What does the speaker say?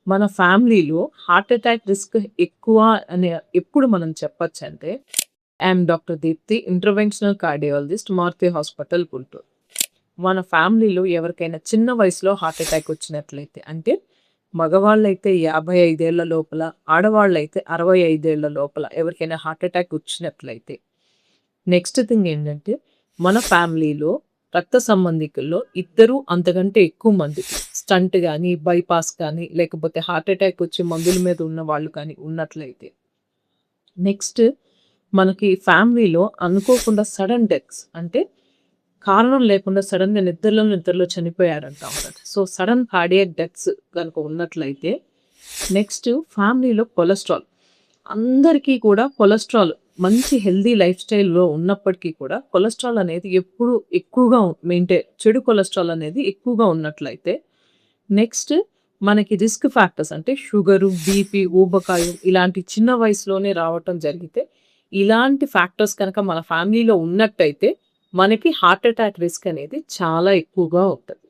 మన ఫ్యామిలీలో heart attack risk ఎక్కువ అని ఎప్పుడు మనం చెప్పొచ్చంటే, I'm doctor Deepti, interventional cardiologist, Maruti hospital, Guntur. మన ఫ్యామిలీలో ఎవరికైనా చిన్న వయసులో హార్ట్ అటాక్ వచ్చినట్లయితే, అంటే మగవాళ్ళైతే 55 ఏళ్ల లోపల, ఆడవాళ్ళైతే 65 ఏళ్ల లోపల ఎవరికైనా హార్ట్ అటాక్ వచ్చినట్లయితే, నెక్స్ట్ థింగ్ ఏంటంటే, మన ఫ్యామిలీలో రక్త సంబంధికుల్లో ఇద్దరు అంతకంటే ఎక్కువ మంది స్టంట్ గానీ, బైపాస్ కానీ, లేకపోతే హార్ట్ అటాక్ వచ్చి మందుల మీద ఉన్న వాళ్ళు కానీ ఉన్నట్లయితే, నెక్స్ట్ మనకి ఫ్యామిలీలో అనుకోకుండా సడన్ డెత్స్ అంటే కారణం లేకుండా సడన్‌గా నిద్రలో చనిపోయారంటాం కదా! సో, సడన్ కార్డియాక్ డెత్స్ గనుక ఉన్నట్లయితే, నెక్స్ట్ ఫ్యామిలీలో కొలెస్ట్రాల్. అందరికీ కూడా కొలెస్ట్రాల్ మంచి హెల్తీ లైఫ్ స్టైల్‌లో ఉన్నప్పటికీ కూడా కొలెస్ట్రాల్ అనేది ఎప్పుడు ఎక్కువగా చెడు కొలెస్ట్రాల్ అనేది ఎక్కువగా ఉన్నట్లయితే, నెక్స్ట్ మనకి రిస్క్ ఫ్యాక్టర్స్ అంటే షుగరు, బీపీ, ఊబకాయం ఇలాంటి చిన్న వయసులోనే రావటం జరిగితే, ఇలాంటి ఫ్యాక్టర్స్ కనుక మన ఫ్యామిలీలో ఉన్నట్టయితే, మనకి హార్ట్ అటాక్ రిస్క్ అనేది చాలా ఎక్కువగా ఉంటది.